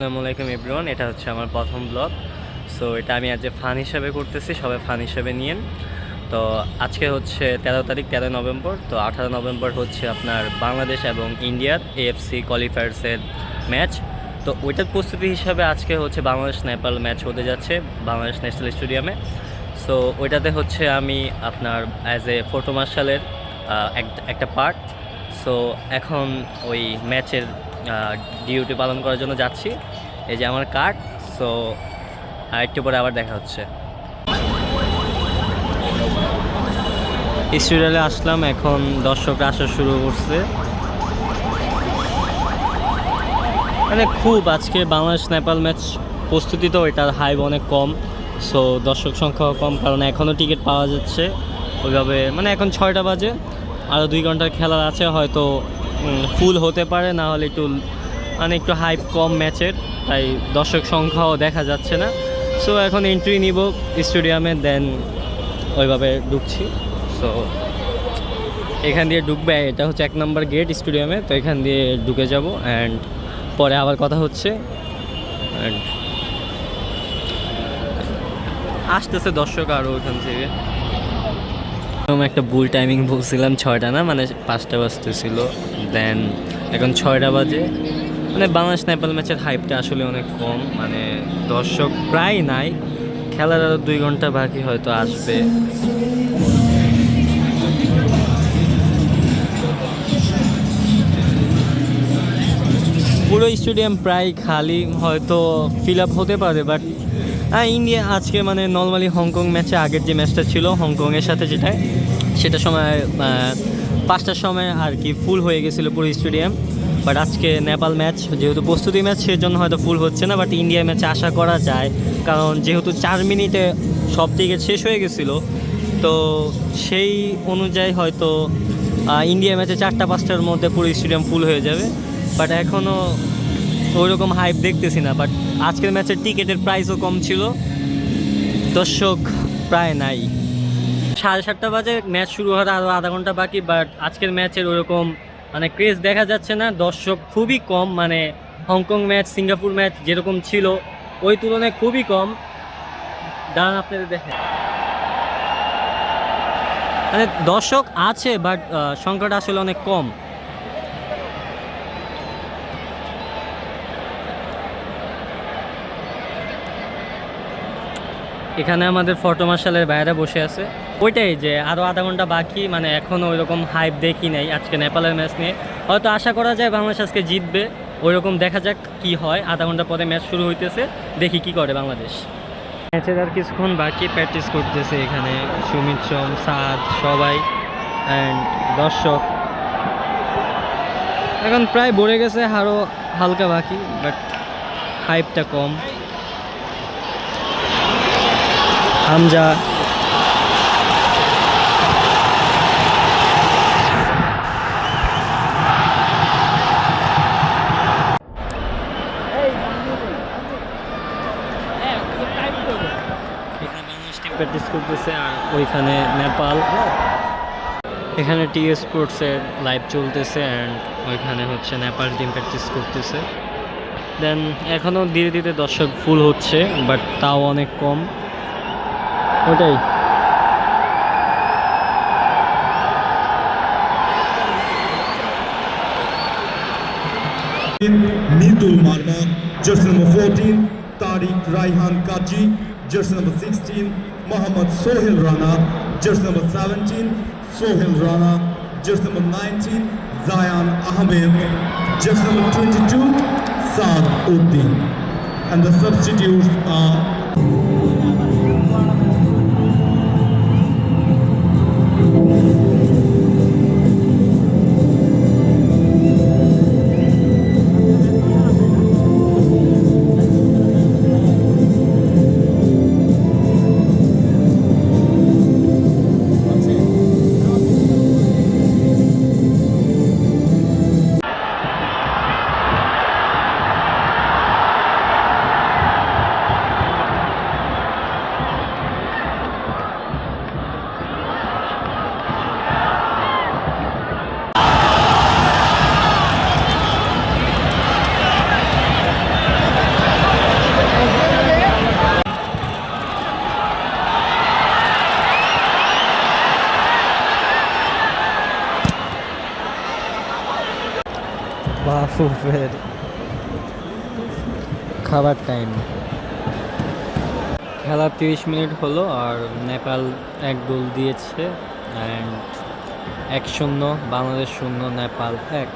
আসসালামু আলাইকুম এভরিওয়ান, এটা হচ্ছে আমার প্রথম ব্লগ। সো এটা আমি আজ ফান হিসাবে করতেছি, সবাই ফান হিসাবে নিয়েন। তো আজকে হচ্ছে 13 তারিখ, 13 নভেম্বর। তো 18 নভেম্বর হচ্ছে আপনার বাংলাদেশ এবং ইন্ডিয়ার এএফসি কোয়ালিফায়ার্সের ম্যাচ। তো ওইটার প্রস্তুতি হিসাবে আজকে হচ্ছে বাংলাদেশ নেপাল ম্যাচ হতে যাচ্ছে বাংলাদেশ ন্যাশনাল স্টেডিয়ামে। সো ওইটাতে হচ্ছে আমি আপনার অ্যাজ এ ফটো মার্শালের একটা পার্ট। সো এখন ওই ম্যাচের ডিউটি পালন করার জন্য যাচ্ছি। এই যে আমার কার্ড। সো আর একটু পরে আবার দেখা হচ্ছে। স্টুডিয়ামে আসলাম, এখন দর্শকরা আসা শুরু করছে। মানে খুব আজকে বাংলাদেশ নেপাল ম্যাচ প্রস্তুতি, তো এটার হাইপ অনেক কম। সো দর্শক সংখ্যাও কম, কারণ এখনও টিকিট পাওয়া যাচ্ছে ওইভাবে। মানে এখন 6টা বাজে, আরও 2 ঘন্টার খেলা আছে, হয়তো ফুল হতে পারে, না হলে একটু হাইপ কম ম্যাচের, তাই দর্শক সংখ্যাও দেখা যাচ্ছে না। সো এখন এন্ট্রি নিব স্টেডিয়ামে, দেন ওইভাবে ঢুকছি। সো এখান দিয়ে ঢুকবে, এটা হচ্ছে 1 নম্বর গেট স্টেডিয়ামে। তো এখান দিয়ে ঢুকে যাব, অ্যান্ড পরে আবার কথা হচ্ছে। অ্যান্ড আসতেছে দর্শক আরও ওখান থেকে। একটা ভুল টাইমিং বলছিলাম, 6টা না, মানে 5টা বাজতেছিল। দেন এখন 6টা বাজে। মানে বাংলাদেশ নেপাল ম্যাচের হাইপটা আসলে অনেক কম, মানে দর্শক প্রায় নাই। খেলার আরও 2 ঘন্টা বাকি, হয়তো আসবে। পুরো স্টেডিয়াম প্রায় খালি, হয়তো ফিল আপ হতে পারে, বাট ইন্ডিয়া আজকে মানে নর্মালি হংকং ম্যাচে আগের যে ম্যাচটা ছিল হংকংয়ের সাথে, সেটা সময় 5টার সময় আর কি ফুল হয়ে গেছিলো পুরো স্টেডিয়াম। বাট আজকে নেপাল ম্যাচ যেহেতু প্রস্তুতি ম্যাচ, সেজন্য হয়তো ফুল হচ্ছে না। বাট ইন্ডিয়া ম্যাচে আশা করা যায়, কারণ যেহেতু 4 মিনিটে সব টিকিট শেষ হয়ে গেছিলো, তো সেই অনুযায়ী হয়তো ইন্ডিয়া ম্যাচে 4টা-5টার মধ্যে পুরো স্টেডিয়াম ফুল হয়ে যাবে। বাট এখনও ওইরকম হাইপ দেখতেছি না। বাট আজকের ম্যাচের টিকিটের প্রাইসও কম ছিল, দর্শক প্রায় নাই। 7:30 বাজে ম্যাচ শুরু হওয়ার আরও আধা ঘন্টা বাকি, বাট আজকের ম্যাচের ওরকম মানে ক্রেজ দেখা যাচ্ছে না, দর্শক খুবই কম। মানে হংকং ম্যাচ, সিঙ্গাপুর ম্যাচ যেরকম ছিল ওই তুলনায় খুবই কম। দাঁড়ান আপনাদের দেখে, মানে দর্শক আছে, বাট সংখ্যাটা আসলে অনেক কম। এখানে আমাদের ফটো মার্শালের বাইরে বসে আছে। ওইটাই যে আরও আধা ঘন্টা বাকি, মানে এখনও ওই রকম হাইপ দেখি নাই আজকে নেপালের ম্যাচ নিয়ে। হয়তো আশা করা যায় বাংলাদেশ আজকে জিতবে, ওই রকম দেখা যাক কি হয়। আধা ঘন্টা পরে ম্যাচ শুরু হইতেছে, দেখি কি করে বাংলাদেশ। ম্যাচের আর কিছুক্ষণ বাকি, প্র্যাকটিস করতেছে এখানে সুমিত সোম, সাদ সবাই, অ্যান্ড দর্শক এখন প্রায় ভরে গেছে, আরও হালকা বাকি, বাট হাইপটা কম। হামজা, প্র্যাকটিস করতেছে, আর ওইখানে নেপাল। এখানে টি স্পোর্টসের লাইভ চলতেছে, অ্যান্ড ওইখানে হচ্ছে নেপাল টিম প্র্যাকটিস করতেছে। দেন এখনও ধীরে ধীরে দর্শক ফুল হচ্ছে, বাট তাও অনেক কম। ওটাই Nidul Marma, jersey number 14, Tariq Raihan Kaji, jersey number 16, Mohammad Sohail Rana, jersey number 17, Sohail Rana, jersey number 19, Zayan Ahmed, jersey number 22, Saad Uddin. And the substitutes are ফুফের খাবার টাইম। খেলা 30 মিনিট হলো আর নেপাল 1 গোল দিয়েছে and 1-0 Bangladesh 0 Nepal 1।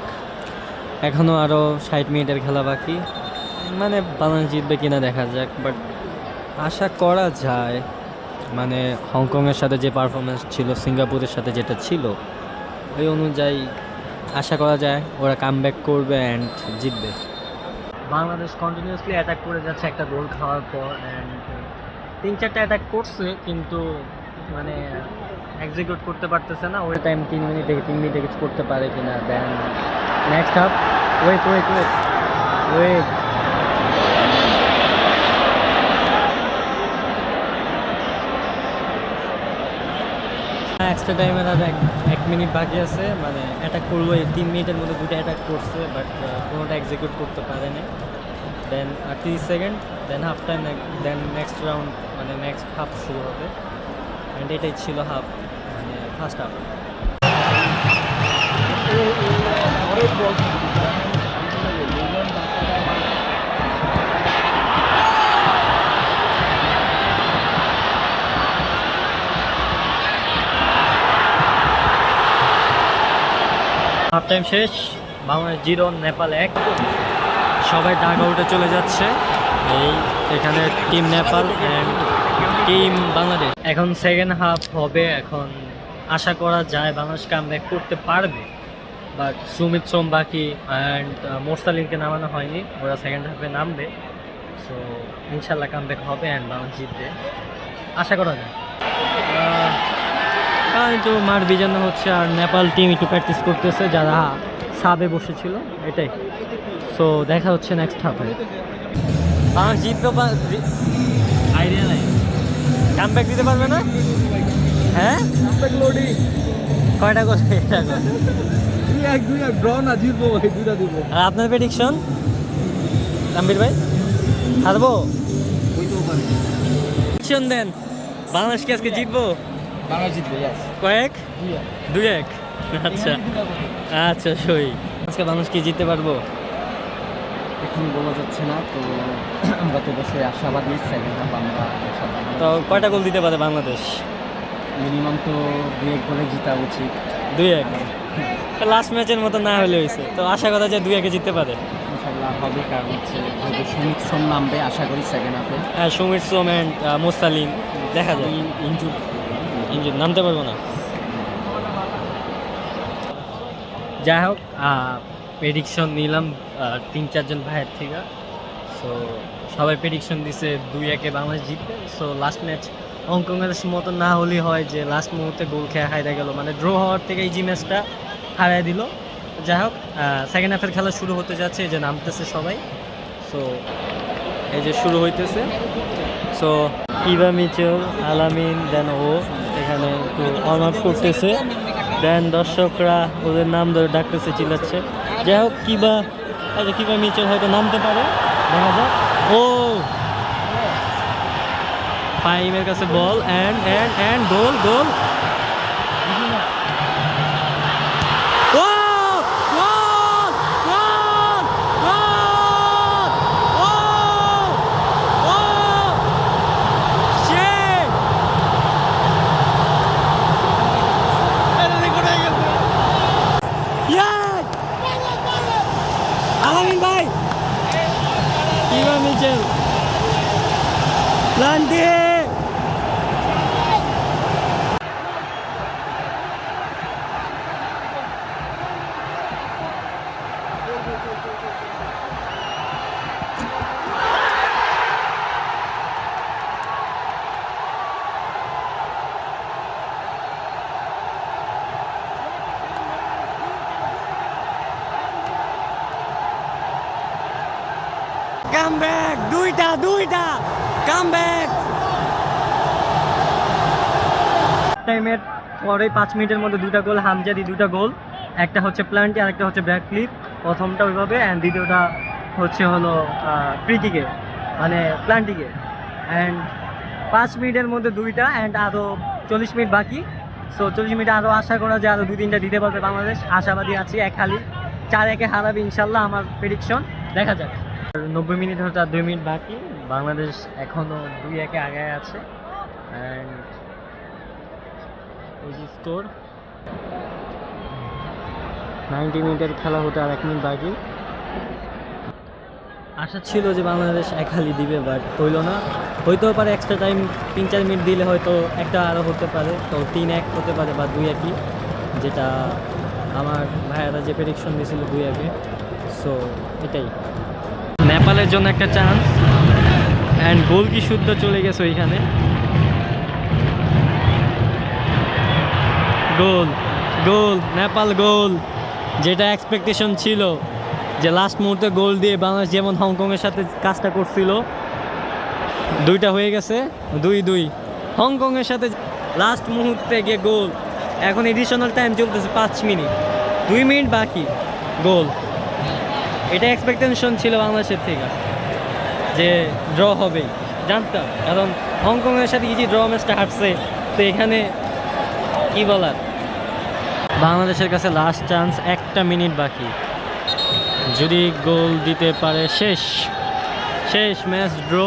এখনও আরও 60 মিনিটের খেলা বাকি, মানে বাংলাদেশ জিতবে কিনা দেখা যাক, বাট আশা করা যায় মানে হংকংয়ের সাথে যে পারফরমেন্স ছিল, সিঙ্গাপুরের সাথে যেটা ছিল, ওই অনুযায়ী আশা করা যায় ওরা কামব্যাক করবে অ্যান্ড জিতবে। বাংলাদেশ কন্টিনিউয়াসলি অ্যাটাক করে যাচ্ছে একটা গোল খাওয়ার পর, অ্যান্ড 3-4টা অ্যাটাক করছে কিন্তু মানে এক্সিকিউট করতে পারতেছে না। ওই টাইম 3 মিনিটে কিছু করতে পারে কিনা। Then next half, wait extra টাইমের আর 1 মিনিট বাকি আছে, মানে অ্যাটাক করবো। এই 3 মিনিটের মধ্যে 2টা অ্যাটাক করছে বাট কোনোটা এক্সিকিউট করতে পারে না। Then 30 second, then half time, then next round মানে নেক্সট হাফ শুরু হবে। অ্যান্ড এটাই ছিল হাফ, মানে ফার্স্ট হাফ। হাফ টাইম শেষ, বাংলাদেশ 0 নেপাল 1। সবাই ডাগ আউটে চলে যাচ্ছে। এখানে team Nepal and team Bangladesh. এখন সেকেন্ড হাফ হবে। এখন আশা করা যায় বাংলাদেশ কামব্যাক করতে পারবে, বাট সুমিত সোম বাকি অ্যান্ড মোরসালিনকে নামানো হয়নি, ওরা সেকেন্ড হাফে নামবে। সো ইনশাল্লাহ কামব্যাক হবে অ্যান্ড বাংলাদেশ জিতবে, আশা করা যায়। একটু মাঠ বিজানো হচ্ছে আর নেপাল টিম একটু প্র্যাকটিস করতেছে যারা সাবে বসেছিল, এটাই। সো দেখা হচ্ছে নেক্সট হাফে। বাংলাদেশ জিতবে, আইডিয়া নাই, কামব্যাক দিতে পারবে না। হ্যাঁ কয়টা করে? আর আপনার প্রেডিকশন রামবীর ভাই? হারবো? প্রেডিকশন দেন, বাংলাদেশ কি আজকে জিতবো? বাংলাদেশ জিতবে, কয়েক 2-1। আচ্ছা আচ্ছা, সই। আজকে বাংলাদেশ কি জিততে পারবো? এখন বলা যাচ্ছে না, তো আমরা তো অবশ্যই আশাবাদী। সেকেন্ড হাফ আমরা তো কয়টা গোল দিতে পারে বাংলাদেশ? মিনিমাম তো 2-1 গোলে জিতা উচিত। 2-1 লাস্ট ম্যাচের মতো না হলে হয়েছে, তো আশা করা যায় 2-1 জিততে পারে ইনশাল্লাহ হবে, কারণ হচ্ছে যদি সুমিত সোম নামবে আশা করি সেকেন্ড হাফে। হ্যাঁ, সুমিত সোম অ্যান্ড মোসালিন দেখা যায় ইনজুর নামতে পারবো না। যাই হোক, প্রেডিকশন নিলাম 3-4 জন ভাইয়ের থেকে। সো সবাই প্রেডিকশন দিছে 2-1 বাংলাদেশ জিতবে। সো লাস্ট ম্যাচ হংকংয়ের মতো না হলেই হয় যে লাস্ট মুহূর্তে গোল খেয়ে হারিয়ে গেল, মানে ড্র হওয়ার থেকে এই জি ম্যাচটা হারিয়ে দিল। যাই হোক, সেকেন্ড হাফের খেলা শুরু হতে যাচ্ছে, এই যে নামতেছে সবাই। সো এই যে শুরু হইতেছে। সো কিবা মিচেল, আলামিন, দেন ও এখানে একটু ওয়ার্ম আপ করতেছে, দেন দর্শকরা ওদের নাম ধরে ডাকতেছে, চিল্লাচ্ছে। যাই হোক, কিবা মিচেল হয়তো নামতে পারে, দেখা যাক। ও ফাইমের কাছে বল অ্যান্ড গোল। আলামিন ভাই, কিবা মিচেল প্ল্যান দিয়ে কামব্যাক, দুইটা কামব্যাক। টাইমের পরে 5 মিনিটের মধ্যে 2টা গোল, হামজাদি 2টা গোল, একটা হচ্ছে প্লান্টি আর একটা হচ্ছে ব্যাকফ্লিপ। প্রথমটা ওইভাবে অ্যান্ড দ্বিতীয়টা হলো ফ্রি কিকে, মানে প্লান্টিকে। অ্যান্ড 5 মিনিটের মধ্যে 2টা অ্যান্ড আরও 40 মিনিট বাকি। সো 40 মিনিট আরও আশা করা যায় আরও 2-3টা দিতে পারবে বাংলাদেশ, আশাবাদী আছি। এক খালি 4-1 হারাবে ইনশাল্লাহ, আমার প্রেডিকশন। দেখা যাক। 90 মিনিট হতে আর 2 মিনিট বাকি, বাংলাদেশ এখনও 2-1 আগায় আছে। অ্যান্ড এই যে স্কোর, 90 মিনিটের খেলা হতে আর 1 মিনিট বাকি। আশা ছিল যে বাংলাদেশ 1 হালি দিবে, বাট হইল না। হইতেও পারে এক্সট্রা টাইম 3-4 মিনিট দিলে হয়তো একটা আরও হতে পারে, তো 3-1 হতে পারে বা 2-1, যেটা আমার ভাইয়ারা যে প্রেডিকশন দিয়েছিল 2-1। সো এটাই নেপালের জন্য একটা চান্স, অ্যান্ড গোল কি শুদ্ধ চলে গেছে ওইখানে। গোল, গোল, নেপাল গোল, যেটা এক্সপেকটেশন ছিল যে লাস্ট মুহূর্তে গোল দিয়ে বাংলাদেশ যেমন হংকংয়ের সাথে কাজটা করছিল, 2টা হয়ে গেছে, 2-2। হংকংয়ের সাথে লাস্ট মুহূর্তে গিয়ে গোল। এখন এডিশনাল টাইম চলতেছে 5 মিনিট, 2 মিনিট বাকি, গোল। এটা এক্সপেকটেশন ছিল বাংলাদেশের থেকে যে ড্র হবে, জানতাম, কারণ হংকংয়ের সাথে ইজি ড্র ম্যাচটা হারছে। তো এখানে কি বলার, বাংলাদেশের কাছে লাস্ট চান্স, 1 মিনিট বাকি, যদি গোল দিতে পারে শেষ ম্যাচ ড্র।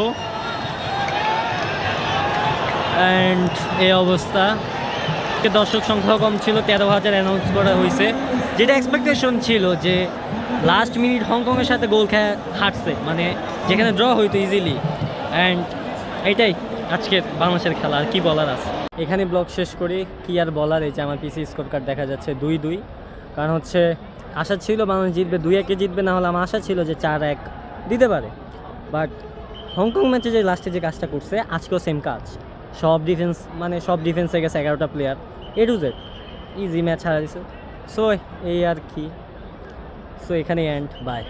অ্যান্ড এই অবস্থা, দর্শক সংখ্যা কম ছিল, 13,000 অ্যানাউন্স করা হয়েছে, যেটা এক্সপেকটেশন ছিল যে লাস্ট মিনিট হংকংয়ের সাথে গোল খেয়ে হাঁটছে, মানে যেখানে ড্র হইতো ইজিলি। অ্যান্ড এটাই আজকের বাংলাদেশের খেলা, আর কি বলার আছে। এখানে ব্লগ শেষ করি, কি আর বলার। এই যে আমার পিসি স্কোর কার্ড দেখা যাচ্ছে 2-2, কারণ হচ্ছে আশা ছিল বাংলাদেশ জিতবে, 2-1 জিতবে, না হলে আমার আশা ছিল যে 4-1 দিতে পারে। বাট হংকং ম্যাচে যে লাস্টে যে কাজটা করছে, আজকেও সেম কাজ, সব ডিফেন্সে গেছে 11টা player, A to Z, easy match হারা দিছে। সো এই আর কি, সো এখানেই এন্ড, বাই।